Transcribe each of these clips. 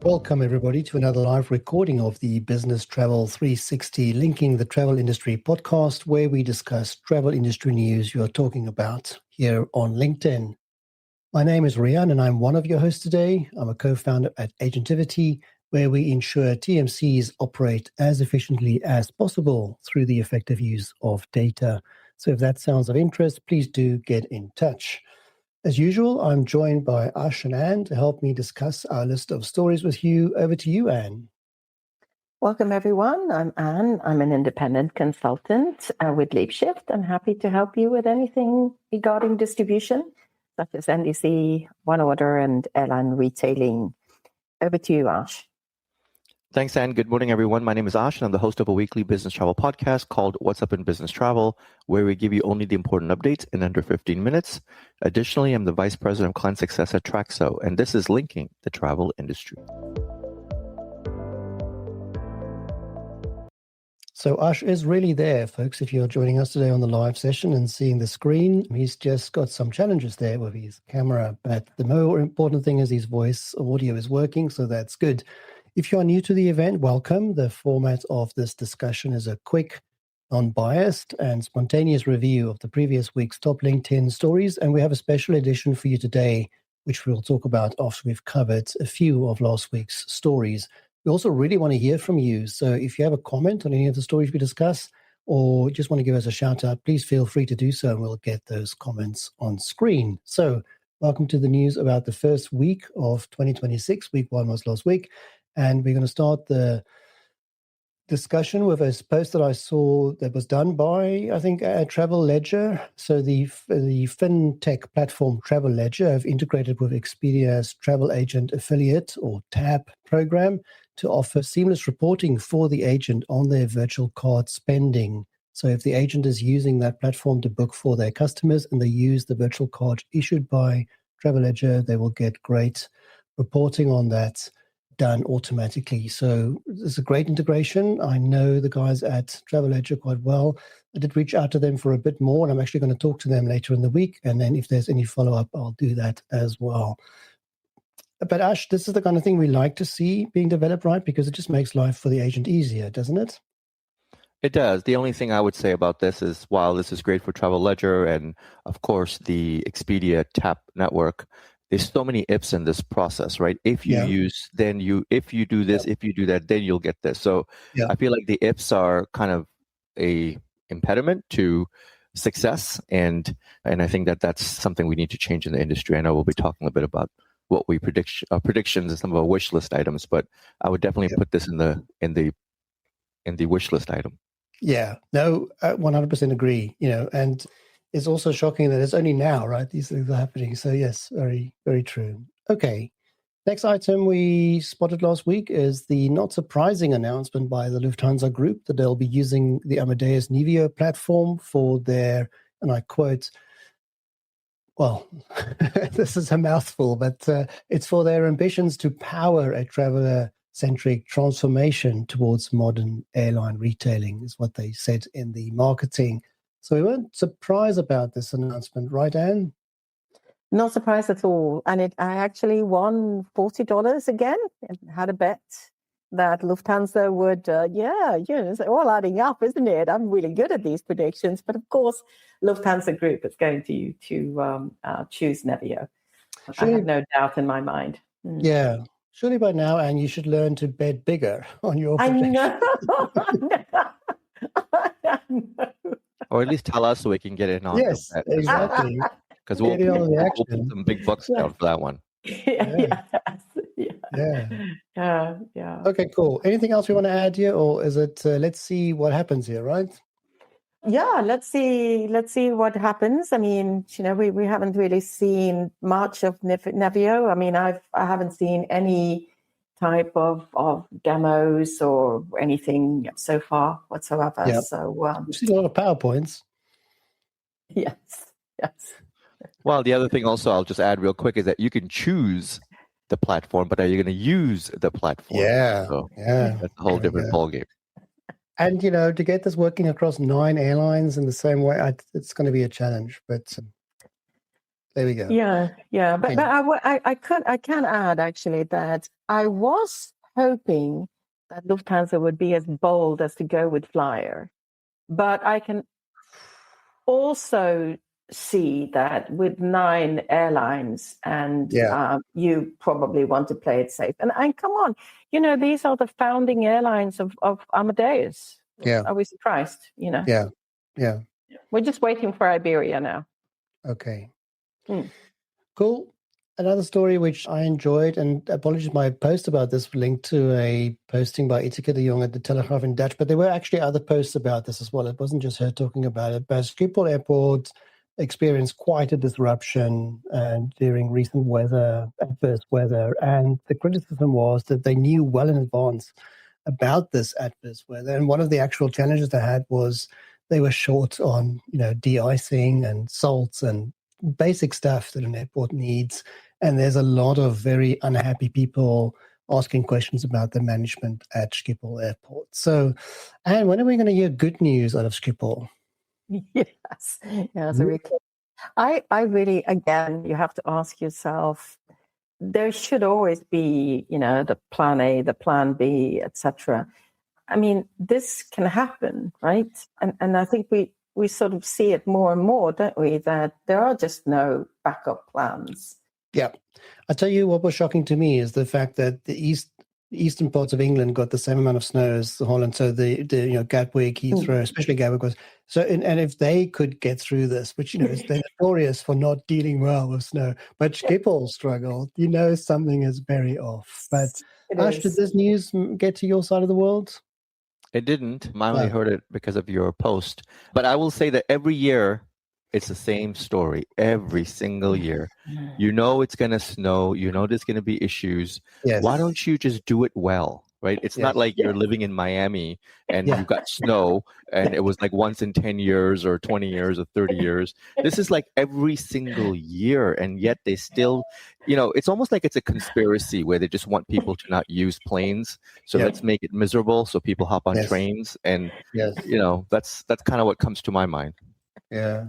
Welcome, everybody, to another live recording of the Business Travel 360 Linking the Travel Industry podcast, where we discuss travel industry news you are talking about here on LinkedIn. My name is Rian, and I'm one of your hosts today. I'm a co-founder at Agentivity, where we ensure TMCs operate as efficiently as possible through the effective use of data. So if that sounds of interest, please do get in touch. As usual, I'm joined by Ash and Anne to help me discuss our list of stories with you. Over to you, Anne. Welcome, everyone. I'm Anne. I'm an independent consultant with LeapShift. I'm happy to help you with anything regarding distribution, such as NDC, One Order, and airline retailing. Over to you, Ash. Thanks, Anne. Good morning, everyone. My name is Ash, and I'm the host of a weekly business travel podcast called What's Up in Business Travel, where we give you only the important updates in under 15 minutes. Additionally, I'm the Vice President of Client Success at Traxo, and this is Linking the Travel Industry. So Ash is really there, folks. If you're joining us today on the live session and seeing the screen, he's just got some challenges there with his camera. But the more important thing is his voice audio is working, so that's good. If you are new to the event, welcome. The format of this discussion is a quick, unbiased, and spontaneous review of the previous week's top LinkedIn stories. And we have a special edition for you today, which we'll talk about after we've covered a few of last week's stories. We also really want to hear from you. So if you have a comment on any of the stories we discuss, or just want to give us a shout out, please feel free to do so, and we'll get those comments on screen. So welcome to the news about the first week of 2026. Week one was last week. And we're going to start the discussion with a post that I saw that was done by, I think, Travel Ledger. So the fintech platform Travel Ledger have integrated with Expedia's Travel Agent Affiliate, or TAP, program to offer seamless reporting for the agent on their virtual card spending. So if the agent is using that platform to book for their customers and they use the virtual card issued by Travel Ledger, they will get great reporting on that done automatically. So it's a great integration. I know the guys at Travel Ledger quite well. I did reach out to them for a bit more, and I'm actually going to talk to them later in the week. And then if there's any follow-up, I'll do that as well. But Ash, this is the kind of thing we like to see being developed, right? Because it just makes life for the agent easier, doesn't it? It does. The only thing I would say about this is, while this is great for Travel Ledger and, of course, the Expedia TAP network, there's so many ifs in this process, right? If you use, then if you do this, if you do that, then you'll get this. So I feel like the ifs are kind of a impediment to success. And I think that that's something we need to change in the industry. I know we'll be talking a bit about what we predictions and some of our wish list items, but I would definitely put this in the wish list item. Yeah, no, 100% agree, and it's also shocking that it's only now, right? These things are happening. So yes, very, very true. Okay. Next item we spotted last week is the not surprising announcement by the Lufthansa group that they'll be using the Amadeus Nevio platform for their, and I quote, well, this is a mouthful, but it's for their ambitions to power a traveler-centric transformation towards modern airline retailing, is what they said in the marketing. So we weren't surprised about this announcement, right, Anne? Not surprised at all. And I actually won $40 again and had a bet that Lufthansa would, it's all adding up, isn't it? I'm really good at these predictions. But of course, Lufthansa Group is going to choose Nevio. I have no doubt in my mind. Yeah. Surely by now, Anne, you should learn to bet bigger on your prediction. I know. Or at least tell us so we can get in on yes, exactly. Because we'll put some big bucks down for that one. Yeah. Okay, cool. Anything else we want to add here, or is it let's see what happens here, right? Yeah, let's see what happens. I mean, we haven't really seen much of Nevio. I mean, I haven't seen any type of demos or anything so far whatsoever. Yep. So we've seen a lot of PowerPoints. Yes. Well, the other thing also I'll just add real quick is that you can choose the platform, but are you going to use the platform? So that's a whole different ballgame. And, to get this working across 9 airlines in the same way, it's going to be a challenge. But There we go. Yeah. But I can add actually that I was hoping that Lufthansa would be as bold as to go with Flyer, but I can also see that with 9 airlines, and you probably want to play it safe. And come on, these are the founding airlines of Amadeus. Yeah. Are we surprised? Yeah. We're just waiting for Iberia now. Okay. Cool. Another story which I enjoyed, and apologies, my post about this linked to a posting by Itika de Jong at the Telegraph in Dutch, but there were actually other posts about this as well. It wasn't just her talking about it, but Schiphol Airport experienced quite a disruption during recent adverse weather, and the criticism was that they knew well in advance about this adverse weather, and one of the actual challenges they had was they were short on, de-icing and salts and basic stuff that an airport needs. And there's a lot of very unhappy people asking questions about the management at Schiphol Airport. So, Anne, when are we going to hear good news out of Schiphol? Yes. I really, again, you have to ask yourself, there should always be, the plan A, the plan B, etc. I mean, this can happen, right? And I think we sort of see it more and more, don't we, that there are just no backup plans. Yeah. I'll tell you what was shocking to me is the fact that the eastern parts of England got the same amount of snow as Holland. So the Gatwick, Heathrow, especially Gatwick was. So, and if they could get through this, which, is they're notorious for not dealing well with snow, but Schiphol struggled, something is very off. But Ash, did this news get to your side of the world? It didn't. I only heard it because of your post. But I will say that every year, it's the same story. Every single year. It's going to snow. There's going to be issues. Yes. Why don't you just do it well, right? It's not like you're living in Miami and you've got snow and it was like once in 10 years or 20 years or 30 years. This is like every single year. And yet they still, it's almost like it's a conspiracy where they just want people to not use planes. So let's make it miserable so people hop on trains. And, that's kind of what comes to my mind. Yeah.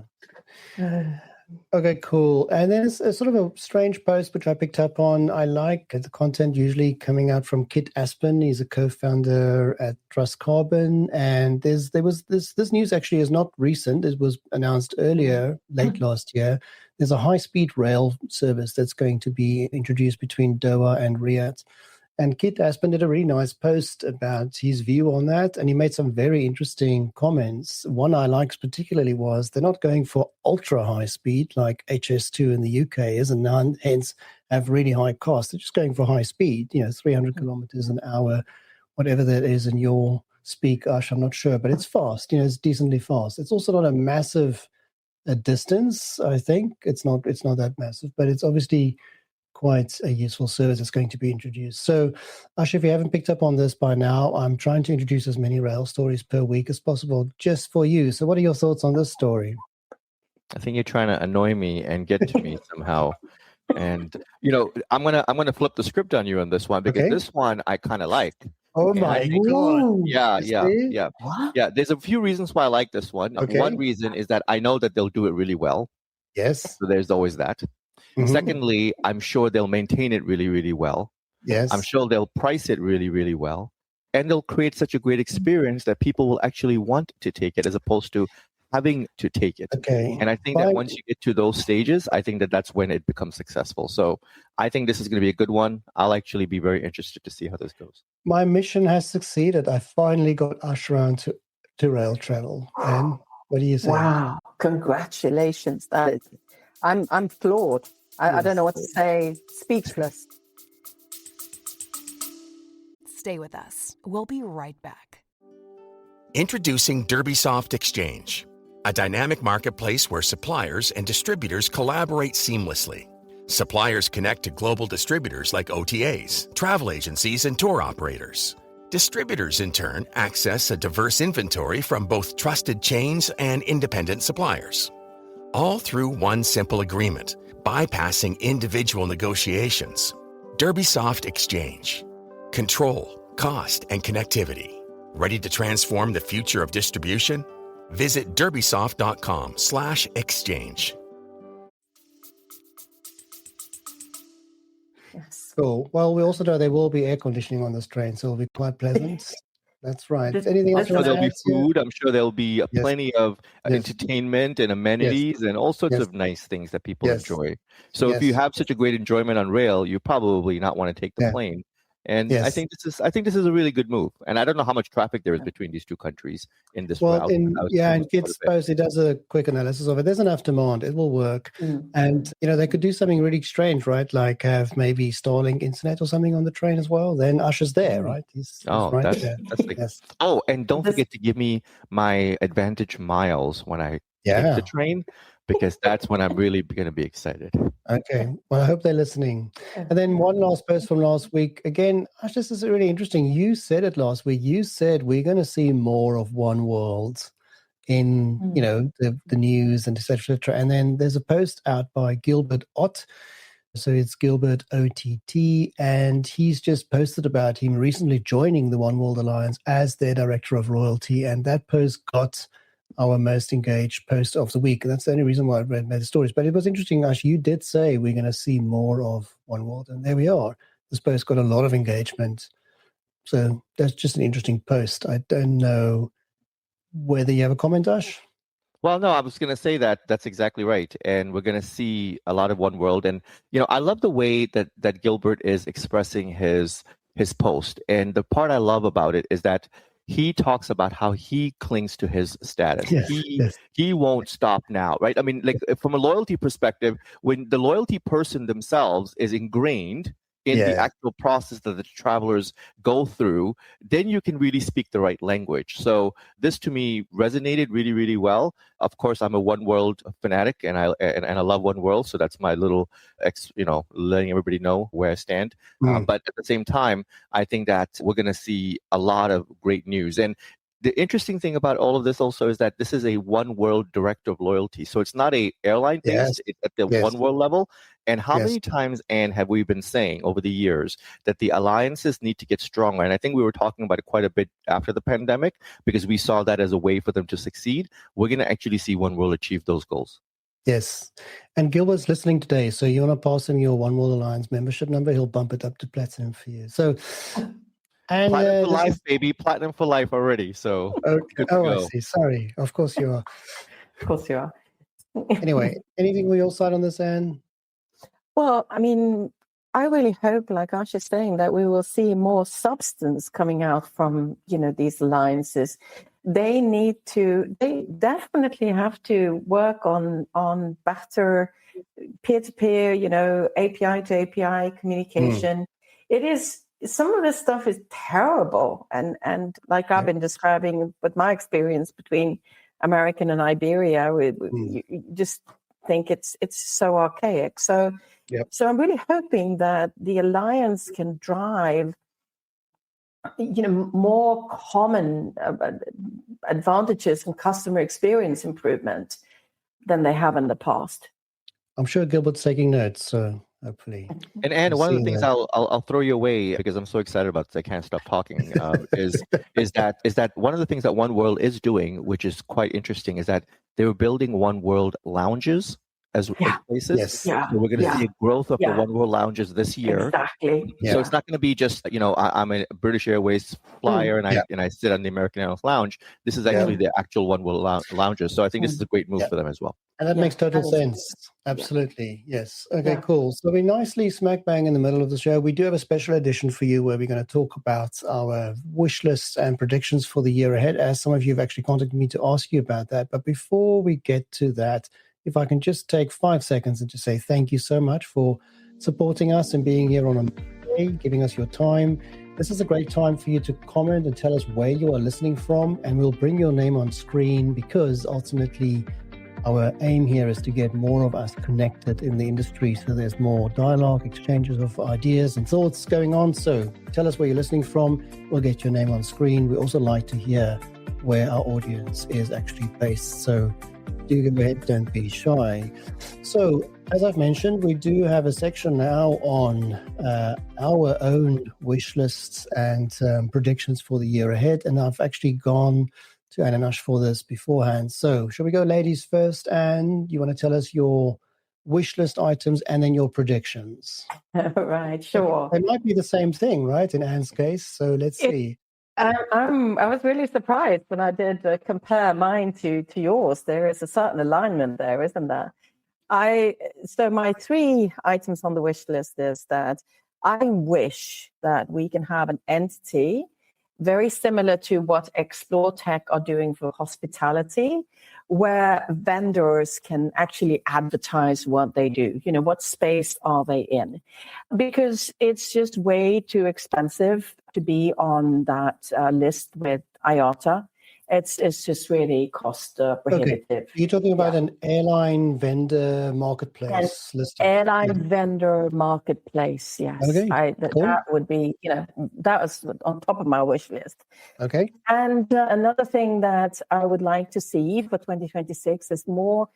Okay, cool. And then it's a sort of a strange post which I picked up on. I like the content usually coming out from Kit Aspen. He's a co-founder at Trust Carbon, and this news actually is not recent. It was announced earlier, late last year. There's a high-speed rail service that's going to be introduced between Doha and Riyadh. And Kit Aspen did a really nice post about his view on that, and he made some very interesting comments. One I liked particularly was they're not going for ultra high speed like HS2 in the UK is, and hence have really high costs. They're just going for high speed, 300 kilometers an hour, whatever that is in your speak, Ash, I'm not sure, but it's fast. It's decently fast. It's also not a massive distance. I think it's not that massive, but it's obviously quite a useful service that's going to be introduced. So, Ash, if you haven't picked up on this by now, I'm trying to introduce as many rail stories per week as possible just for you. So what are your thoughts on this story? I think you're trying to annoy me and get to me somehow. And, I'm gonna flip the script on you on this one because this one I kind of like. Oh my God. Yeah. What? Yeah, there's a few reasons why I like this one. Okay. One reason is that I know that they'll do it really well. Yes. So there's always that. Mm-hmm. Secondly, I'm sure they'll maintain it really, really well. Yes. I'm sure they'll price it really, really well. And they'll create such a great experience that people will actually want to take it as opposed to having to take it. Okay. And I think that once you get to those stages, I think that that's when it becomes successful. So I think this is going to be a good one. I'll actually be very interested to see how this goes. My mission has succeeded. I finally got Ash around to rail travel. And what do you say? Wow. Congratulations. I'm floored. I don't know what to say. Speechless. Stay with us. We'll be right back. Introducing DerbySoft Exchange, a dynamic marketplace where suppliers and distributors collaborate seamlessly. Suppliers connect to global distributors like OTAs, travel agencies, and tour operators. Distributors, in turn, access a diverse inventory from both trusted chains and independent suppliers. All through one simple agreement, bypassing individual negotiations. DerbySoft Exchange. Control, cost, and connectivity. Ready to transform the future of distribution? Visit derbysoft.com/exchange. Cool. Well, we also know there will be air conditioning on this train, so it'll be quite pleasant. That's right. This- Anything else this you So want to there'll be add here? food. I'm sure there'll be Yes. plenty of Yes. entertainment and amenities and all sorts Yes. of nice things that people Yes. enjoy. So if you Yes. have such a great enjoyment on rail, you probably not want to take the Yeah. plane. And Yes. I think this is a really good move. And I don't know how much traffic there is between these two countries in this Well, route. in I was yeah, told and it's quite a Gits bit. post, it does a quick analysis of it. There's enough demand; it will work. Mm. And they could do something really strange, right? Like have maybe Starlink internet or something on the train as well. Then Usher's there, right? He's Oh, right that's there. that's like Yes. oh, and don't This- forget to give me my advantage miles when I take Yeah. the train, because that's when I'm really going to be excited. Okay. Well, I hope they're listening. And then one last post from last week. Again, Ash, this is really interesting. You said it last week. You said we're going to see more of One World in, the news and et cetera, et cetera. And then there's a post out by Gilbert Ott. So it's Gilbert OTT, and he's just posted about him recently joining the One World Alliance as their director of loyalty. And that post got our most engaged post of the week. And that's the only reason why I made the stories. But it was interesting, Ash, you did say we're going to see more of One World. And there we are. This post got a lot of engagement. So that's just an interesting post. I don't know whether you have a comment, Ash? Well, no, I was going to say that that's exactly right. And we're going to see a lot of One World. And, I love the way that Gilbert is expressing his post. And the part I love about it is that he talks about how he clings to his status. Yes, He won't stop now, right? I mean, like from a loyalty perspective, when the loyalty person themselves is ingrained in the actual process that the travelers go through, then you can really speak the right language. So this to me resonated really, really well. Of course, I'm a One World fanatic, and I love One World. So that's my little, letting everybody know where I stand. But at the same time, I think that we're going to see a lot of great news. And the interesting thing about all of this also is that this is a One World director of loyalty. So it's not a airline based, it's at the One World level. And how many times, Anne, have we been saying over the years that the alliances need to get stronger? And I think we were talking about it quite a bit after the pandemic, because we saw that as a way for them to succeed. We're going to actually see One World achieve those goals. Yes. And Gilbert's listening today. So you want to pass him your One World Alliance membership number, he'll bump it up to platinum for you. So... And, platinum for life, baby. Platinum for life already. So okay. I see. Sorry. Of course you are. Of course you are. Anyway, anything on your side on this, Anne? Well, I mean, I really hope, like Ash is saying, that we will see more substance coming out from, these alliances. They definitely have to work on better peer-to-peer, API to API communication. It is, some of this stuff is terrible. And like I've been describing with my experience between American and Iberia, you just think it's so archaic. So I'm really hoping that the alliance can drive, more common advantages and customer experience improvement than they have in the past. I'm sure Gilbert's taking notes, so hopefully. And Anne, one of the things I'll throw you away, because I'm so excited about this, I can't stop talking. is that one of the things that One World is doing, which is quite interesting, is that they were building One World lounges as places. Yes. So we're going to see a growth of the One World lounges this year. Exactly. So it's not going to be just, I'm a British Airways flyer and I sit on the American Airlines lounge. This is actually the actual One World lounges. So I think this is a great move for them as well. And that makes total sense. Absolutely. Yes. Okay, cool. So we're nicely smack bang in the middle of the show. We do have a special edition for you where we're going to talk about our wish lists and predictions for the year ahead, as some of you have actually contacted me to ask you about that. But before we get to that, if I can just take 5 seconds and just say thank you so much for supporting us and being here on a Monday, giving us your time. This is a great time for you to comment and tell us where you are listening from, and we'll bring your name on screen, because ultimately our aim here is to get more of us connected in the industry, so there's more dialogue, exchanges of ideas and thoughts going on. So tell us where you're listening from. We'll get your name on screen. We also like to hear where our audience is actually based. So do go ahead, don't be shy. So, as I've mentioned, we do have a section now on our own wish lists and predictions for the year ahead. And I've actually gone to Anne and Ash for this beforehand. So, shall we go ladies first? And you want to tell us your wish list items, and then your predictions. Right, sure. They might be the same thing, right, in Anne's case. So let's see. I was really surprised when I did compare mine to yours. There is a certain alignment there, isn't there? So my 3 items on the wish list is that I wish that we can have an entity very similar to what Explore Tech are doing for hospitality, where vendors can actually advertise what they do. You know, what space are they in? Because it's just way too expensive to be on that list with IATA. It's just really cost prohibitive. Okay. You're talking about an airline vendor marketplace listing. Airline vendor marketplace, yes. Okay. Cool. That would be, that was on top of my wish list. Okay. And another thing that I would like to see for 2026 is more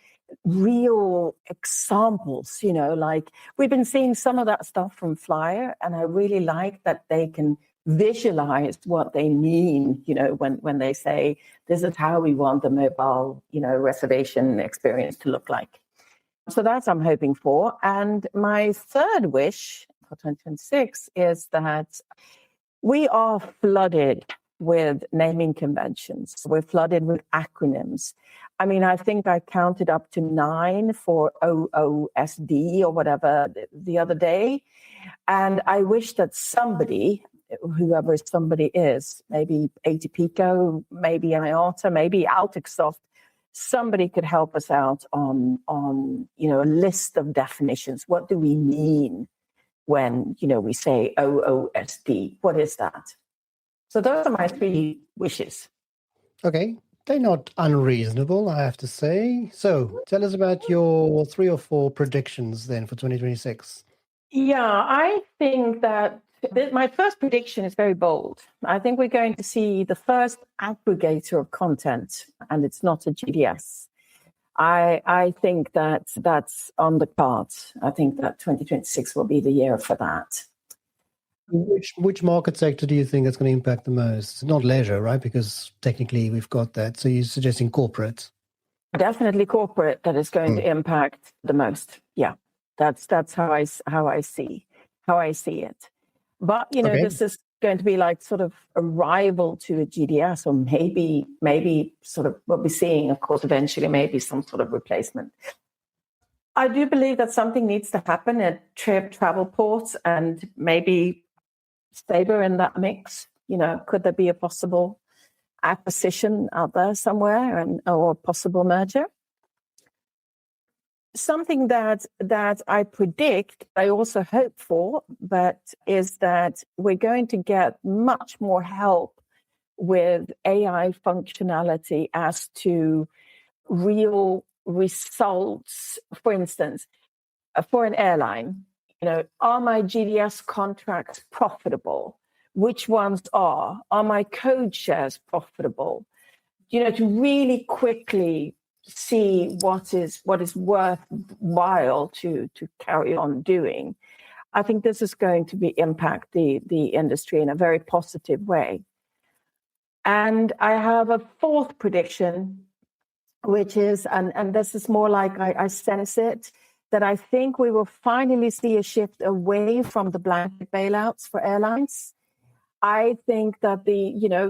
real examples, like we've been seeing some of that stuff from Flyer, and I really like that they can visualize what they mean, when they say, this is how we want the mobile, reservation experience to look like. So that's I'm hoping for. And my third wish for 2026 is that we are flooded with naming conventions. We're flooded with acronyms. I mean, I think I counted up to 9 for OOSD or whatever the other day. And I wish that somebody, whoever somebody is, maybe ATPCO, maybe IATA, maybe Altixsoft, somebody could help us out on a list of definitions. What do we mean when we say OOSD? What is that? So those are my 3 wishes. Okay, they're not unreasonable, I have to say. So tell us about your 3 or 4 predictions then for 2026. Yeah, I think that my first prediction is very bold. I think we're going to see the first aggregator of content, and it's not a GDS. I think that that's on the cards. I think that 2026 will be the year for that. Which market sector do you think is going to impact the most? Not leisure, right? Because technically we've got that. So you're suggesting corporate? Definitely corporate that is going to impact the most. Yeah, that's how I see it. But, this is going to be like sort of a rival to a GDS, or maybe sort of what we're seeing, of course, eventually, maybe some sort of replacement. I do believe that something needs to happen at travel ports, and maybe Sabre in that mix. Could there be a possible acquisition out there somewhere or a possible merger? Something that I predict, I also hope for, but is that we're going to get much more help with AI functionality as to real results. For instance, for an airline, are my GDS contracts profitable? Which ones are? Are my code shares profitable? To really quickly see what is worthwhile to carry on doing. I think this is going to impact the industry in a very positive way. And I have a 4th prediction, which is, and this is more like I sense it, that I think we will finally see a shift away from the blanket bailouts for airlines. I think that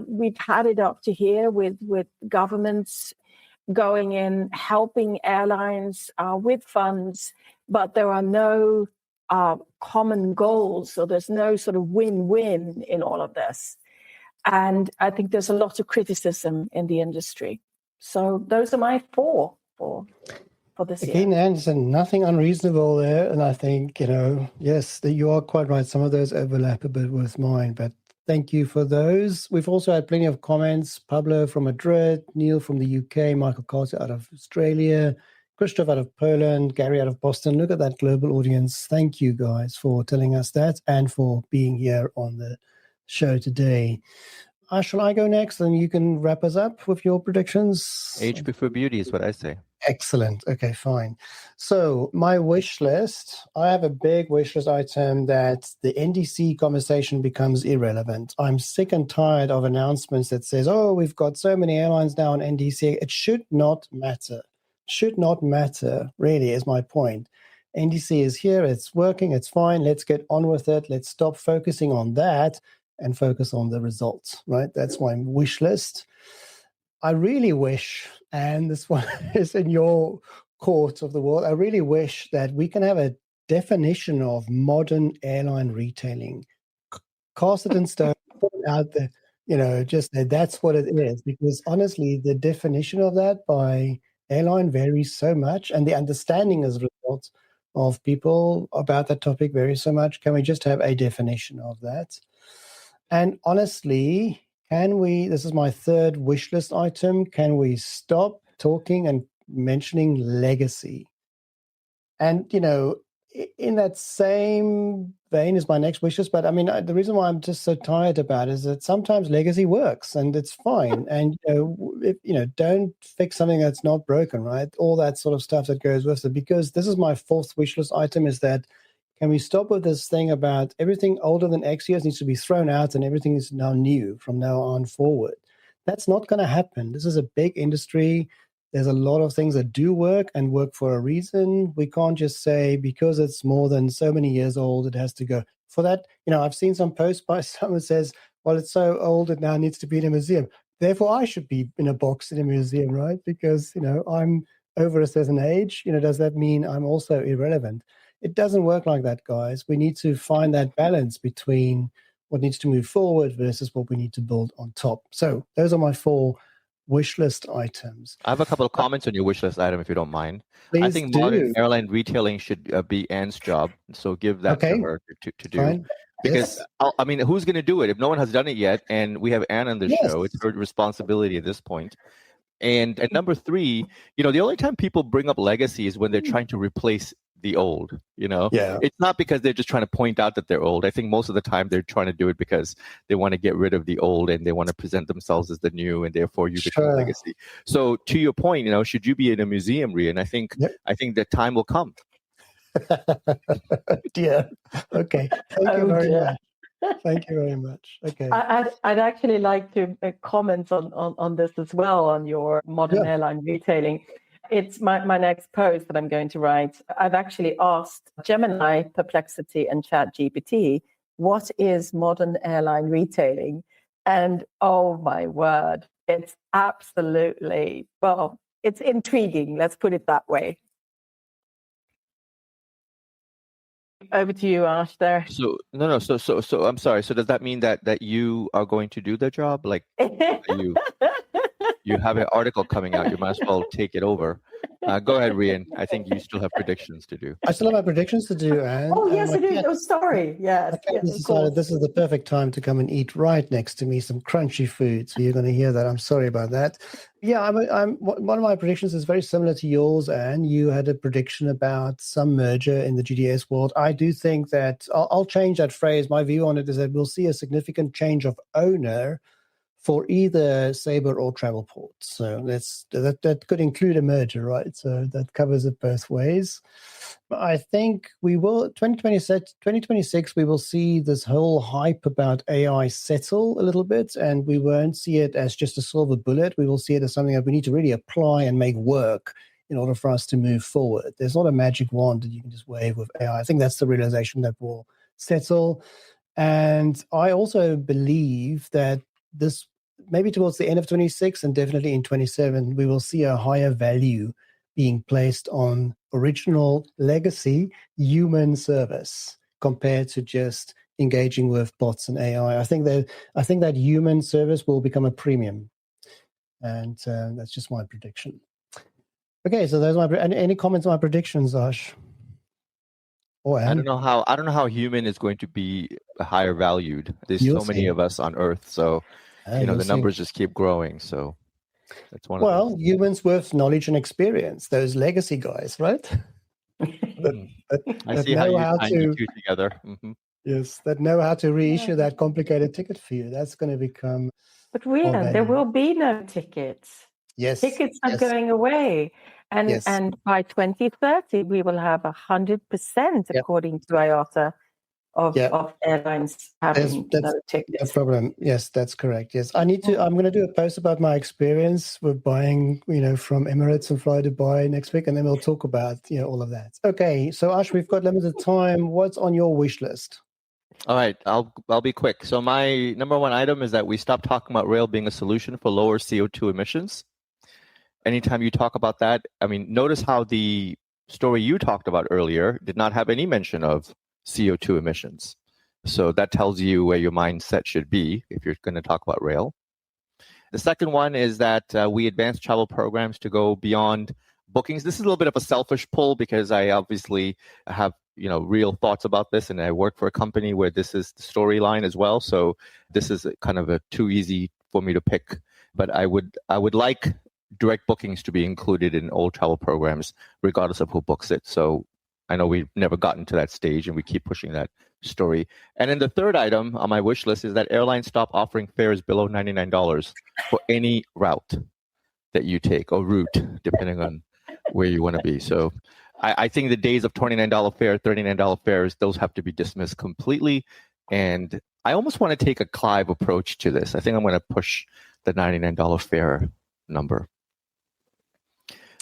we've had it up to here with governments going in, helping airlines with funds, but there are no common goals. So there's no sort of win-win in all of this. And I think there's a lot of criticism in the industry. So those are my 4 for this year. Again, Anderson, nothing unreasonable there. And I think, yes, you are quite right. Some of those overlap a bit with mine, but thank you for those. We've also had plenty of comments. Pablo from Madrid, Neil from the UK, Michael Carter out of Australia, Christoph out of Poland, Gary out of Boston. Look at that global audience. Thank you guys for telling us that and for being here on the show today. Shall I go next and you can wrap us up with your predictions? Age before beauty is what I say. Excellent. Okay, fine. So my wish list, I have a big wish list item that the NDC conversation becomes irrelevant. I'm sick and tired of announcements that says, we've got so many airlines now on NDC. It should not matter. Should not matter, really, is my point. NDC is here, it's working, it's fine, let's get on with it. Let's stop focusing on that and focus on the results, right? That's my wish list. I really wish, and this one is in your court of the world, I really wish that we can have a definition of modern airline retailing. Cast it in stone, put it out there, just that's what it is. Because honestly, the definition of that by airline varies so much, and the understanding as a result of people about that topic varies so much. Can we just have a definition of that? And honestly, this is my third wish list item, can we stop talking and mentioning legacy? And, in that same vein is my next wish list. But I mean, the reason why I'm just so tired about it is that sometimes legacy works and it's fine. And, don't fix something that's not broken, right? All that sort of stuff that goes with it. Because this is my fourth wish list item, is that can we stop with this thing about everything older than X years needs to be thrown out and everything is now new from now on forward? That's not going to happen. This is a big industry. There's a lot of things that do work and work for a reason. We can't just say because it's more than so many years old, it has to go. For that, I've seen some posts by someone that says, well, it's so old, it now needs to be in a museum. Therefore, I should be in a box in a museum, right? Because, I'm over a certain age. Does that mean I'm also irrelevant? It doesn't work like that, guys. We need to find that balance between what needs to move forward versus what we need to build on top. So those are my 4 wish list items. I have a couple of comments on your wish list item, if you don't mind. Please I think do. modern airline retailing should be Anne's job, so give that to her to do. Fine. Because, yes. I mean, who's going to do it? If no one has done it yet, and we have Anne on the Yes. show, it's her responsibility at this point. And number 3, the only time people bring up legacy is when they're trying to replace the old, Yeah. It's not because they're just trying to point out that they're old. I think most of the time they're trying to do it because they want to get rid of the old and they want to present themselves as the new, and therefore you become a legacy. So to your point, should you be in a museum, Rian? I think that time will come. Dear. Okay. Thank you very much. Thank you very much. Okay. I'd actually like to comment on this as well, on your modern airline retailing. It's my next post that I'm going to write. I've actually asked Gemini, Perplexity, and ChatGPT, what is modern airline retailing? And oh my word, it's absolutely, it's intriguing. Let's put it that way. Over to you, Ash, there. So no. So I'm sorry. So does that mean that you are going to do the job? Like you have an article coming out. You might as well take it over. Go ahead, Rian. I think you still have predictions to do. I still have my predictions to do, Anne. Oh, yes, I do. Oh, sorry. Yes. I decided this is the perfect time to come and eat right next to me some crunchy food. So you're going to hear that. I'm sorry about that. Yeah, one of my predictions is very similar to yours, Anne. You had a prediction about some merger in the GDS world. I do think that I'll change that phrase. My view on it is that we'll see a significant change of owner for either Sabre or Travelport. So that could include a merger, right? So that covers it both ways. I think we will, 2026, we will see this whole hype about AI settle a little bit, and we won't see it as just a silver bullet. We will see it as something that we need to really apply and make work in order for us to move forward. There's not a magic wand that you can just wave with AI. I think that's the realization that will settle. And I also believe that this, maybe towards the end of 26 and definitely in 27, we will see a higher value being placed on original legacy human service compared to just engaging with bots and AI. I think that human service will become a premium, and that's just my prediction. Okay, so those are my any comments on my predictions, Ash? Or Anne? I don't know how human is going to be higher valued. There's so many of us on Earth, so the numbers just keep growing. So that's one. Well, humans with knowledge and experience, those legacy guys, right? I see how you tie the two together. Mm-hmm. Yes, that know how to reissue that complicated ticket for you. That's going to become. But Rian, there will be no tickets. Yes, tickets are going away, and by 2030 we will have 100%, according to IATA, of airlines having no tickets. No problem. Yes, that's correct. Yes, I'm going to do a post about my experience with buying, from Emirates and fly Dubai next week, and then we'll talk about, all of that. Okay, so Ash, we've got limited time. What's on your wish list? All right, I'll be quick. So my number one item is that we stop talking about rail being a solution for lower CO2 emissions. Anytime you talk about that, notice how the story you talked about earlier did not have any mention of CO2 emissions. So that tells you where your mindset should be if you're going to talk about rail. The second one is that we advance travel programs to go beyond bookings. This is a little bit of a selfish pull because I obviously have real thoughts about this, and I work for a company where this is the storyline as well. So this is kind of too easy for me to pick. But I would like direct bookings to be included in all travel programs, regardless of who books it. So I know we've never gotten to that stage, and we keep pushing that story. And then the third item on my wish list is that airlines stop offering fares below $99 for any route that you take, or route, depending on where you want to be. So I think the days of $29 fare, $39 fares, those have to be dismissed completely. And I almost want to take a Clive approach to this. I think I'm going to push the $99 fare number.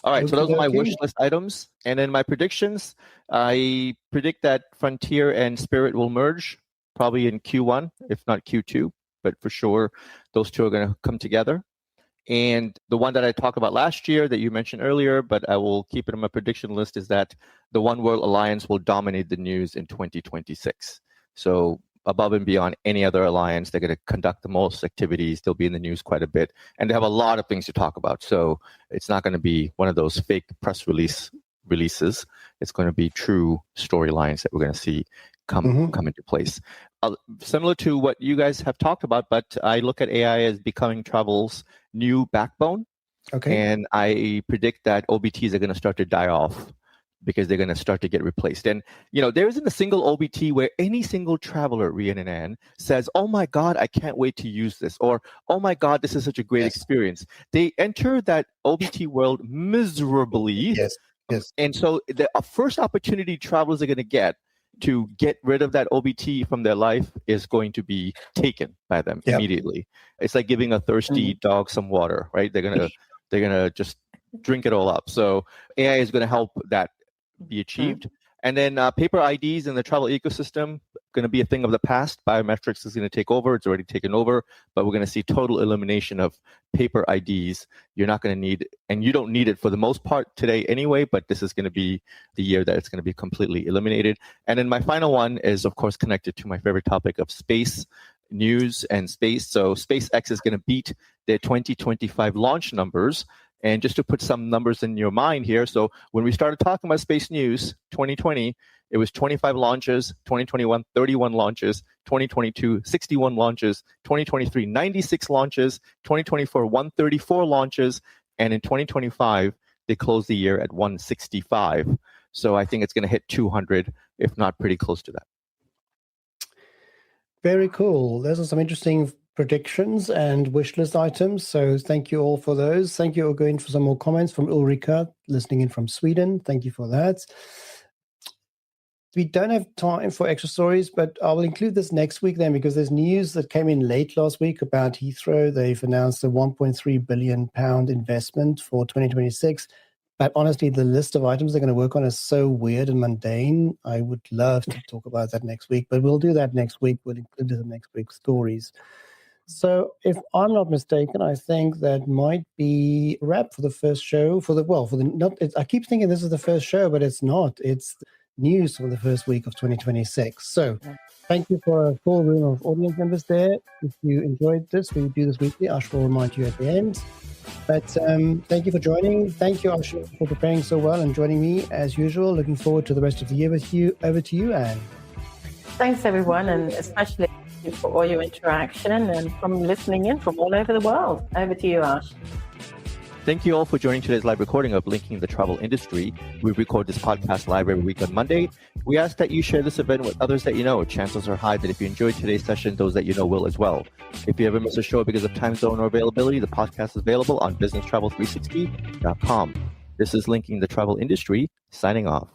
All right, so those are my wish list items. And then my predictions, I predict that Frontier and Spirit will merge probably in Q1, if not Q2. But for sure, those two are going to come together. And the one that I talked about last year that you mentioned earlier, but I will keep it on my prediction list, is that the One World Alliance will dominate the news in 2026. So above and beyond any other alliance, they're going to conduct the most activities. They'll be in the news quite a bit, and they have a lot of things to talk about. So it's not going to be one of those fake press releases. It's going to be true storylines that we're going to see come into place. Similar to what you guys have talked about, but I look at AI as becoming travel's new backbone. Okay. And I predict that OBTs are going to start to die off because they're going to start to get replaced. And, there isn't a single OBT where any single traveler, Rian and Ann, says, oh my God, I can't wait to use this. Or, oh my God, this is such a great experience. They enter that OBT world miserably. Yes. And so the first opportunity travelers are going to get rid of that OBT from their life is going to be taken by them immediately. It's like giving a thirsty dog some water, right? They're gonna just drink it all up. So AI is going to help that be achieved. And then paper IDs in the travel ecosystem going to be a thing of the past. Biometrics is going to take over. It's already taken over, but we're going to see total elimination of paper IDs. You're not going to need, and you don't need it for the most part today anyway, but this is going to be the year that it's going to be completely eliminated. And then my final one is, of course, connected to my favorite topic of space news and space. So SpaceX is going to beat their 2025 launch numbers. And just to put some numbers in your mind here, so when we started talking about space news, 2020, it was 25 launches, 2021, 31 launches, 2022, 61 launches, 2023, 96 launches, 2024, 134 launches, and in 2025, they closed the year at 165. So I think it's going to hit 200, if not pretty close to that. Very cool. Those are some interesting predictions and wish list items. So thank you all for those. Thank you, Ogoin, for some more comments from Ulrika, listening in from Sweden. Thank you for that. We don't have time for extra stories, but I will include this next week then, because there's news that came in late last week about Heathrow. They've announced a £1.3 billion investment for 2026. But honestly, the list of items they're going to work on is so weird and mundane. I would love to talk about that next week, but we'll do that next week. We'll include it in next week's stories. So if I'm not mistaken, I think that might be a wrap for the first show. I keep thinking this is the first show, but it's not. It's news for the first week of 2026. So thank you for a full room of audience members there. If you enjoyed this, we do this weekly. Ash will remind you at the end. But thank you for joining. Thank you, Ash, for preparing so well and joining me as usual. Looking forward to the rest of the year with you. Over to you, Anne. Thanks, everyone, and especially for all your interaction and from listening in from all over the world. Over to you, Ash. Thank you all for joining today's live recording of Linking the Travel Industry. We record this podcast live every week on Monday. We ask that you share this event with others that you know. Chances are high that if you enjoyed today's session, those that you know will as well. If you ever miss a show because of time zone or availability, the podcast is available on businesstravel360.com. This is Linking the Travel Industry, signing off.